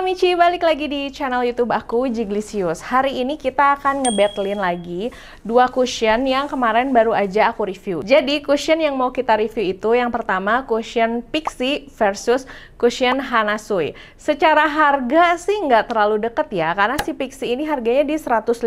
Halo Michi, balik lagi di channel YouTube aku, Jiglisius. Hari ini kita akan ngebattlein lagi dua cushion yang kemarin baru aja aku review. Jadi cushion yang mau kita review itu yang pertama cushion Pixi versus cushion Hanasui. Secara harga sih nggak terlalu deket ya, karena si Pixi ini harganya di 157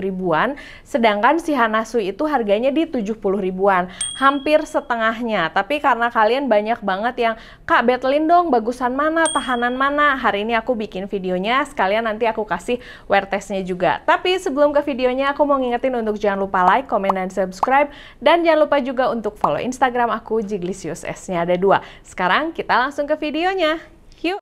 ribuan, sedangkan si Hanasui itu harganya di 70 ribuan, hampir setengahnya. Tapi karena kalian banyak banget yang, Kak battlein dong, bagusan mana, tahanan mana. Hari ini aku bikin videonya, sekalian nanti aku kasih wear testnya juga. Tapi sebelum ke videonya, aku mau ngingetin untuk jangan lupa like, comment, dan subscribe. Dan jangan lupa juga untuk follow Instagram aku, Jiglisius, S-nya ada 2. Sekarang kita langsung ke videonya. Yuk!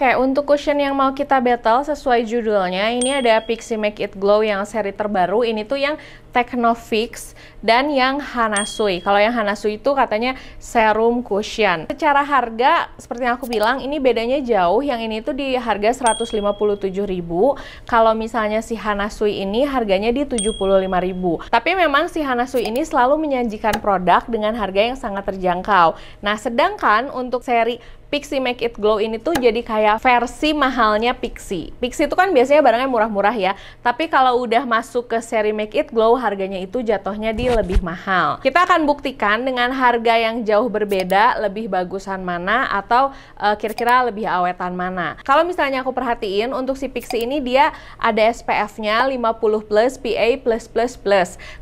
Oke, untuk cushion yang mau kita battle sesuai judulnya, ini ada Pixi Make It Glow yang seri terbaru. Ini tuh yang Technofix dan yang Hanasui. Kalau yang Hanasui itu katanya serum cushion. Secara harga, seperti yang aku bilang, ini bedanya jauh. Yang ini tuh di harga 157.000. Kalau misalnya si Hanasui ini harganya di 75.000. Tapi memang si Hanasui ini selalu menyajikan produk dengan harga yang sangat terjangkau. Nah, sedangkan untuk seri Pixi Make It Glow ini tuh jadi kayak versi mahalnya Pixi. Pixi itu kan biasanya barangnya murah-murah ya. Tapi kalau udah masuk ke seri Make It Glow, harganya itu jatuhnya di lebih mahal. Kita akan buktikan dengan harga yang jauh berbeda, lebih bagusan mana atau kira-kira lebih awetan mana. Kalau misalnya aku perhatiin untuk si Pixi ini dia ada SPF-nya 50+, PA+++.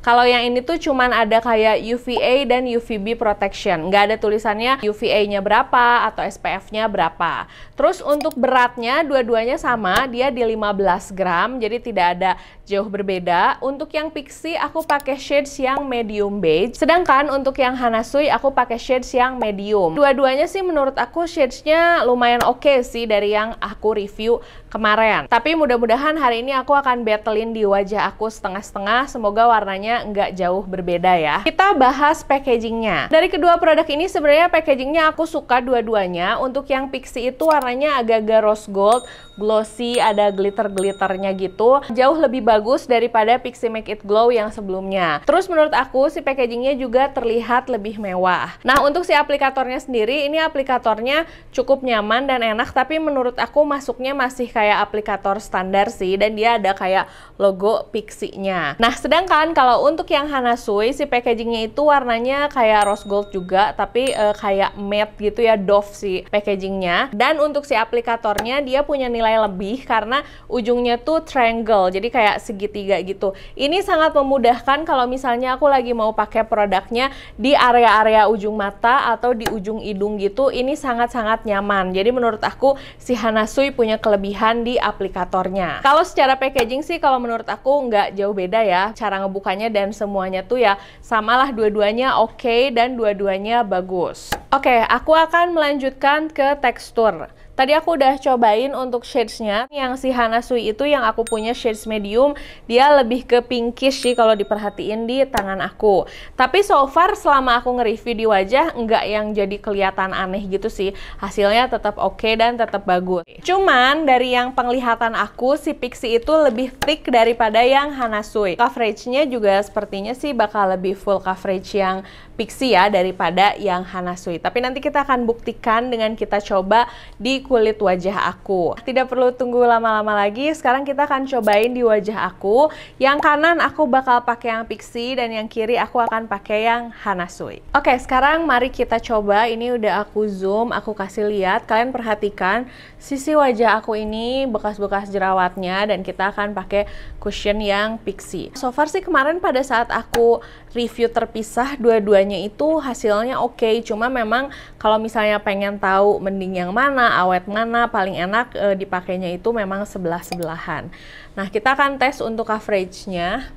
Kalau yang ini tuh cuman ada kayak UVA dan UVB protection. Nggak ada tulisannya UVA-nya berapa atau SPF-nya berapa. Terus untuk beratnya dua-duanya sama, dia di 15 gram, jadi tidak ada jauh berbeda. Untuk yang Pixi aku pakai shades yang medium beige, sedangkan untuk yang Hanasui aku pakai shades yang medium. Dua-duanya sih menurut aku shades-nya lumayan oke sih dari yang aku review kemarin. Tapi mudah-mudahan hari ini aku akan battlein di wajah aku setengah-setengah, semoga warnanya nggak jauh berbeda ya. Kita bahas packagingnya. Dari kedua produk ini sebenarnya packagingnya aku suka dua-duanya. Untuk yang Pixi itu warnanya agak-agak rose gold, glossy, ada glitter-glitternya gitu. Jauh lebih bagus daripada Pixi Make It Glow yang sebelumnya. Terus menurut aku si packagingnya juga terlihat lebih mewah. Nah, untuk si aplikatornya sendiri, ini aplikatornya cukup nyaman dan enak, tapi menurut aku masuknya masih kayak aplikator standar sih, dan dia ada kayak logo Pixi-nya. Nah, sedangkan kalau untuk yang Hanasui, si packagingnya itu warnanya kayak rose gold juga, tapi kayak matte gitu ya, doff sih packagingnya. Dan untuk si aplikatornya dia punya nilai lebih karena ujungnya tuh triangle, jadi kayak segitiga gitu. Ini sangat memudahkan kalau misalnya aku lagi mau pakai produknya di area-area ujung mata atau di ujung hidung gitu. Ini sangat-sangat nyaman. Jadi menurut aku si Hanasui punya kelebihan di aplikatornya. Kalau secara packaging sih kalau menurut aku nggak jauh beda ya. Cara ngebukanya dan semuanya tuh ya samalah, dua-duanya oke dan dua-duanya bagus. Oke, aku akan melanjutkan ke tekstur. Tadi aku udah cobain untuk shades-nya. Yang si Hanasui itu yang aku punya shades medium, dia lebih ke pinkish sih kalau diperhatiin di tangan aku. Tapi so far selama aku nge-review di wajah, nggak yang jadi kelihatan aneh gitu sih. Hasilnya tetap oke dan tetap bagus. Cuman dari yang penglihatan aku, si Pixi itu lebih thick daripada yang Hanasui. Coverage-nya juga sepertinya sih bakal lebih full coverage yang Pixi ya daripada yang Hanasui. Tapi nanti kita akan buktikan dengan kita coba di kulit wajah aku. Tidak perlu tunggu lama-lama lagi, sekarang kita akan cobain di wajah aku. Yang kanan aku bakal pakai yang Pixi dan yang kiri aku akan pakai yang Hanasui. Oke, sekarang mari kita coba. Ini udah aku zoom, aku kasih lihat. Kalian perhatikan sisi wajah aku ini bekas-bekas jerawatnya, dan kita akan pakai cushion yang Pixi. So far sih kemarin pada saat aku review terpisah dua-duanya itu hasilnya oke. Cuma memang kalau misalnya pengen tahu mending yang mana, awet mana, paling enak dipakainya itu memang sebelah-sebelahan. Nah, kita akan tes untuk coverage-nya.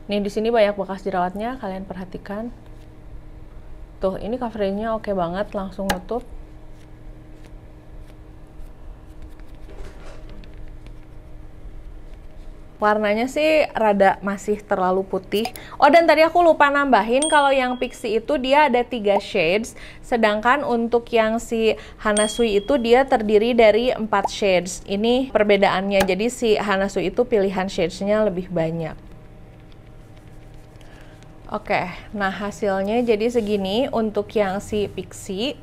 Nih di sini banyak bekas jerawatnya, kalian perhatikan. Tuh, ini coverage-nya oke banget, langsung nutup. Warnanya sih rada masih terlalu putih. Oh, dan tadi aku lupa nambahin kalau yang Pixi itu dia ada 3 shades, sedangkan untuk yang si Hanasui itu dia terdiri dari 4 shades. Ini perbedaannya, jadi si Hanasui itu pilihan shadesnya lebih banyak. Oke, nah hasilnya jadi segini untuk yang si Pixi.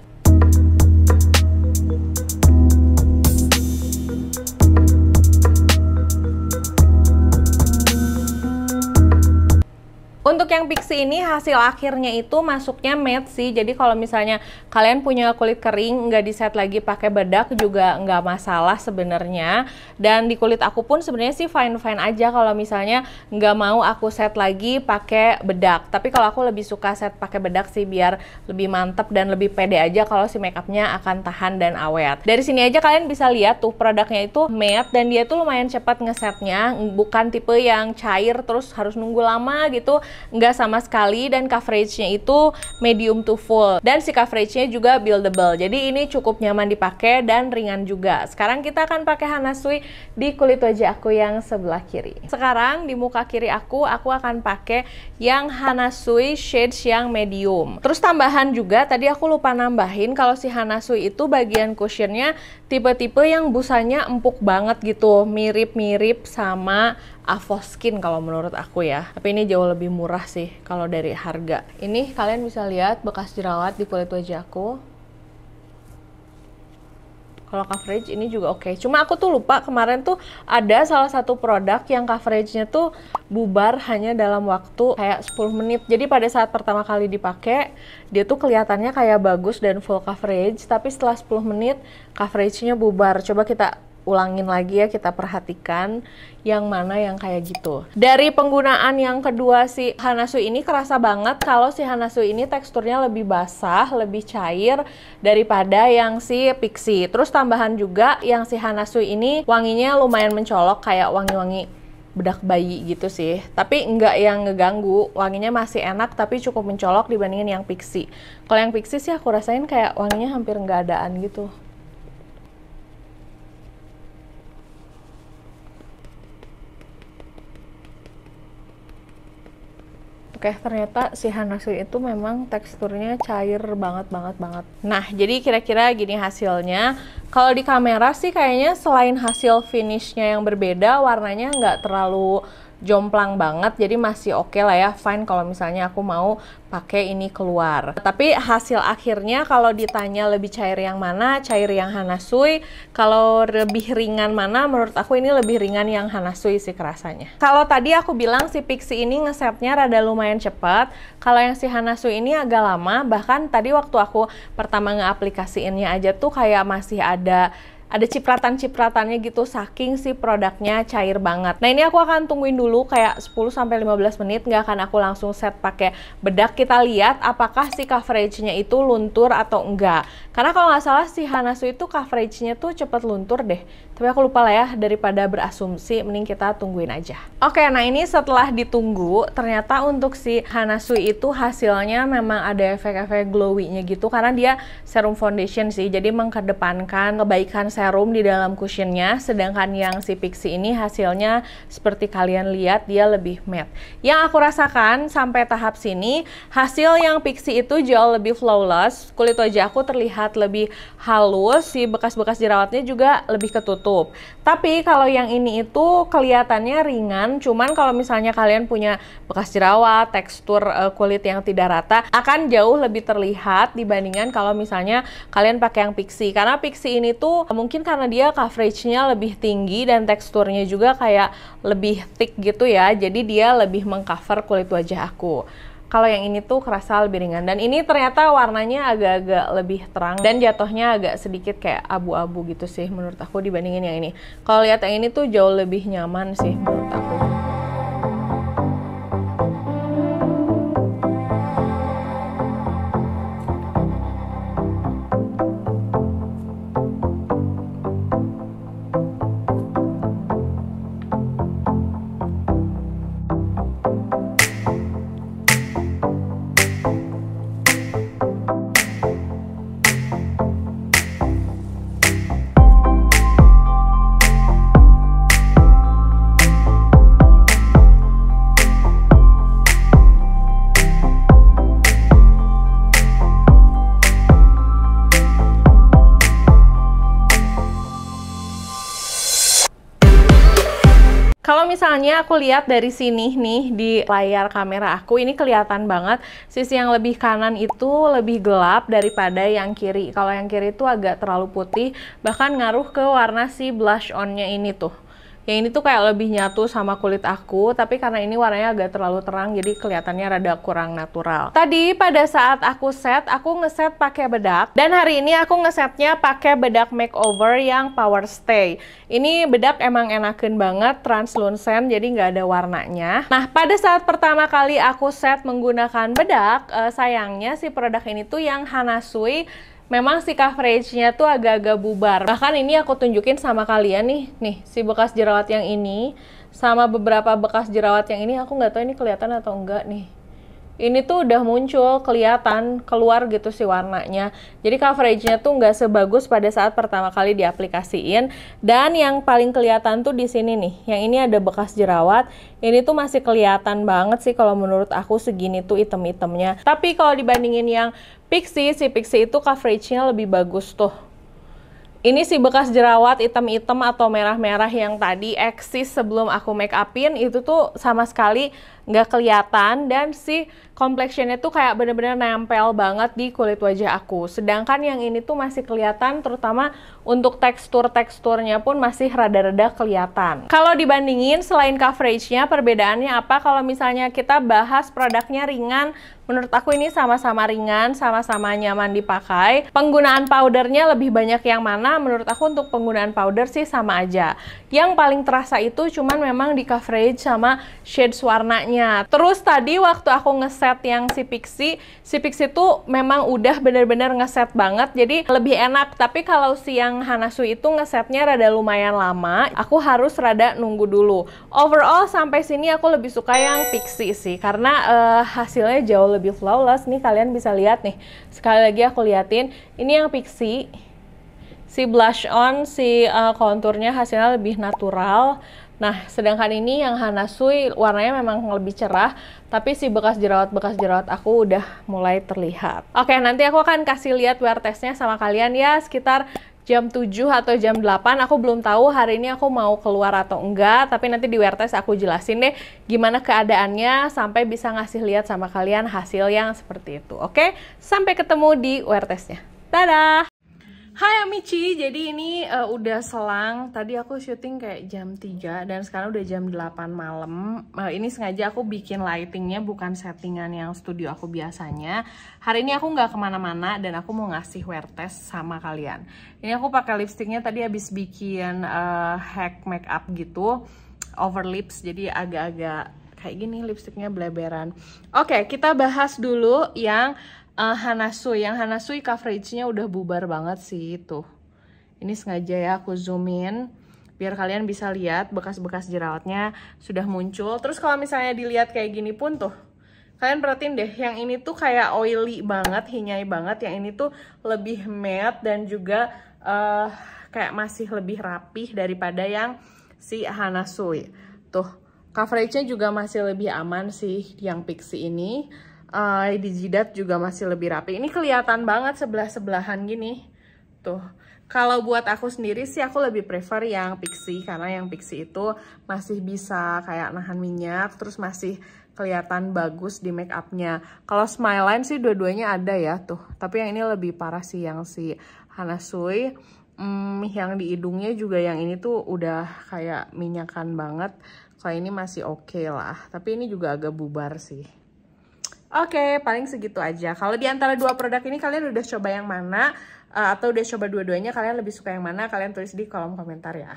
Untuk yang Pixi ini hasil akhirnya itu masuknya matte sih. Jadi kalau misalnya kalian punya kulit kering nggak di set lagi pakai bedak juga nggak masalah sebenarnya. Dan di kulit aku pun sebenarnya sih fine-fine aja kalau misalnya nggak mau aku set lagi pakai bedak. Tapi kalau aku lebih suka set pakai bedak sih biar lebih mantep dan lebih pede aja kalau si makeupnya akan tahan dan awet. Dari sini aja kalian bisa lihat tuh produknya itu matte dan dia tuh lumayan cepat ngesetnya. Bukan tipe yang cair terus harus nunggu lama gitu. Nggak sama sekali, dan coveragenya itu medium to full, dan si coveragenya juga buildable, jadi ini cukup nyaman dipakai dan ringan juga. Sekarang kita akan pakai Hanasui di kulit wajah aku yang sebelah kiri. Sekarang di muka kiri aku akan pakai yang Hanasui shades yang medium. Terus tambahan juga, tadi aku lupa nambahin kalau si Hanasui itu bagian cushionnya tipe-tipe yang busanya empuk banget gitu, mirip-mirip sama Avoskin kalau menurut aku ya. Tapi ini jauh lebih murah sih kalau dari harga. Ini kalian bisa lihat bekas jerawat di kulit wajah aku. Kalau coverage ini juga oke. Cuma aku tuh lupa kemarin tuh ada salah satu produk yang coveragenya tuh bubar hanya dalam waktu kayak 10 menit. Jadi pada saat pertama kali dipakai, dia tuh kelihatannya kayak bagus dan full coverage, tapi setelah 10 menit coveragenya bubar. Coba kita ulangin lagi ya, kita perhatikan yang mana yang kayak gitu. Dari penggunaan yang kedua si Hanasui ini kerasa banget kalau si Hanasui ini teksturnya lebih basah, lebih cair daripada yang si Pixi. Terus tambahan juga yang si Hanasui ini wanginya lumayan mencolok kayak wangi-wangi bedak bayi gitu sih. Tapi enggak yang ngeganggu, wanginya masih enak tapi cukup mencolok dibandingin yang Pixi. Kalau yang Pixi sih aku rasain kayak wanginya hampir nggak adaan gitu. Oke, ternyata si Hanasui itu memang teksturnya cair banget. Nah, jadi kira-kira gini hasilnya. Kalau di kamera sih kayaknya selain hasil finishnya yang berbeda, warnanya nggak terlalu jomplang banget, jadi masih oke lah ya, fine kalau misalnya aku mau pakai ini keluar. Tapi hasil akhirnya kalau ditanya lebih cair yang mana, cair yang Hanasui. Kalau lebih ringan mana, menurut aku ini lebih ringan yang Hanasui sih kerasanya. Kalau tadi aku bilang si Pixi ini ngesetnya rada lumayan cepat, kalau yang si Hanasui ini agak lama. Bahkan tadi waktu aku pertama ngeaplikasiinnya aja tuh kayak masih ada cipratan-cipratannya gitu, saking si produknya cair banget. Nah, ini aku akan tungguin dulu kayak 10-15 menit, nggak akan aku langsung set pakai bedak. Kita lihat apakah si coveragenya itu luntur atau enggak. Karena kalau nggak salah si Hanasui itu coveragenya tuh cepet luntur deh. Tapi aku lupa lah ya, daripada berasumsi, mending kita tungguin aja. Oke, nah ini setelah ditunggu, ternyata untuk si Hanasui itu hasilnya memang ada efek-efek glowy-nya gitu, karena dia serum foundation sih, jadi mengedepankan kebaikan serum di dalam cushionnya. Sedangkan yang si Pixi ini hasilnya seperti kalian lihat, dia lebih matte. Yang aku rasakan sampai tahap sini, hasil yang Pixi itu jauh lebih flawless, kulit wajah aku terlihat lebih halus, si bekas-bekas jerawatnya juga lebih ketutup. Tapi kalau yang ini itu kelihatannya ringan, cuman kalau misalnya kalian punya bekas jerawat, tekstur kulit yang tidak rata, akan jauh lebih terlihat dibandingkan kalau misalnya kalian pakai yang Pixi. Karena Pixi ini tuh mungkin karena dia coveragenya lebih tinggi dan teksturnya juga kayak lebih thick gitu ya, jadi dia lebih mengcover kulit wajah aku. Kalau yang ini tuh kerasa lebih ringan, dan ini ternyata warnanya agak-agak lebih terang dan jatuhnya agak sedikit kayak abu-abu gitu sih menurut aku dibandingin yang ini. Kalau lihat yang ini tuh jauh lebih nyaman sih menurut aku. misalnya aku lihat dari sini nih di layar kamera aku, ini kelihatan banget sisi yang lebih kanan itu lebih gelap daripada yang kiri. Kalau yang kiri itu agak terlalu putih, bahkan ngaruh ke warna si blush on-nya ini tuh. Yang ini tuh kayak lebih nyatu sama kulit aku, tapi karena ini warnanya agak terlalu terang, jadi kelihatannya rada kurang natural. Tadi pada saat aku set, aku ngeset pakai bedak, dan hari ini aku ngesetnya pakai bedak makeover yang Power Stay. Ini bedak emang enakin banget, translucent, jadi nggak ada warnanya. Nah, pada saat pertama kali aku set menggunakan bedak, sayangnya si produk ini tuh yang Hanasui, memang si coveragenya tuh agak-agak bubar. Bahkan ini aku tunjukin sama kalian nih si bekas jerawat yang ini sama beberapa bekas jerawat yang ini, aku nggak tahu ini kelihatan atau enggak nih. Ini tuh udah muncul, kelihatan keluar gitu sih warnanya. Jadi coveragenya tuh nggak sebagus pada saat pertama kali diaplikasiin. Dan yang paling kelihatan tuh di sini nih, yang ini ada bekas jerawat. Ini tuh masih kelihatan banget sih kalau menurut aku segini tuh item-itemnya. Tapi kalau dibandingin yang Pixi, si Pixi itu coveragenya lebih bagus tuh. Ini si bekas jerawat hitam-hitam atau merah-merah yang tadi eksis sebelum aku make upin, itu tuh sama sekali nggak kelihatan, dan si complexionnya tuh kayak bener-bener nempel banget di kulit wajah aku. Sedangkan yang ini tuh masih kelihatan, terutama untuk teksturnya pun masih rada-rada kelihatan. Kalau dibandingin selain coveragenya, perbedaannya apa? Kalau misalnya kita bahas produknya ringan, menurut aku ini sama-sama ringan, sama-sama nyaman dipakai. Penggunaan powdernya lebih banyak yang mana? Menurut aku untuk penggunaan powder sih sama aja. Yang paling terasa itu cuman memang di coverage sama shades warnanya. Terus tadi waktu aku ngeset yang si Pixi tuh memang udah bener-bener ngeset banget, jadi lebih enak. Tapi kalau si yang Hanasui itu ngesetnya rada lumayan lama, aku harus rada nunggu dulu. Overall sampai sini aku lebih suka yang Pixi sih, karena hasilnya jauh lebih flawless. Nih kalian bisa lihat nih, sekali lagi aku liatin, ini yang Pixi, si blush on, si konturnya hasilnya lebih natural. Nah, sedangkan ini yang Hanasui warnanya memang lebih cerah, tapi si bekas jerawat aku udah mulai terlihat. Oke, nanti aku akan kasih lihat wear testnya sama kalian ya sekitar jam 7 atau jam 8. Aku belum tahu hari ini aku mau keluar atau enggak, tapi nanti di wear test aku jelasin deh gimana keadaannya sampai bisa ngasih lihat sama kalian hasil yang seperti itu. Oke, sampai ketemu di wear testnya. Dadah! Hai Amici, jadi ini udah selang, tadi aku syuting kayak jam 3 dan sekarang udah jam 8 malam. Ini sengaja aku bikin lightingnya bukan settingan yang studio aku biasanya. Hari ini aku nggak kemana-mana dan aku mau ngasih wear test sama kalian. Ini aku pakai lipstiknya tadi habis bikin hack makeup gitu, over lips, jadi agak-agak kayak gini lipstiknya bleberan. Oke, kita bahas dulu yang Hanasui. Yang Hanasui coveragenya udah bubar banget sih tuh. Ini sengaja ya aku zoom in biar kalian bisa lihat bekas-bekas jerawatnya sudah muncul. Terus kalau misalnya dilihat kayak gini pun tuh, kalian perhatiin deh, yang ini tuh kayak oily banget, hinyai banget. Yang ini tuh lebih matte dan juga kayak masih lebih rapih daripada yang si Hanasui. Tuh, coveragenya juga masih lebih aman sih yang Pixi ini. Di jidat juga masih lebih rapi. Ini kelihatan banget sebelah-sebelahan gini. Tuh. Kalau buat aku sendiri sih aku lebih prefer yang Pixi, karena yang Pixi itu masih bisa kayak nahan minyak, terus masih kelihatan bagus di make upnya. Kalau Smileline sih dua-duanya ada ya tuh. Tapi yang ini lebih parah sih yang si Hanasui. Yang di hidungnya juga yang ini tuh udah kayak minyakan banget. Kalau ini masih oke lah. Tapi ini juga agak bubar sih. Oke, paling segitu aja. Kalau di antara dua produk ini kalian udah coba yang mana? Atau udah coba dua-duanya, kalian lebih suka yang mana? Kalian tulis di kolom komentar ya.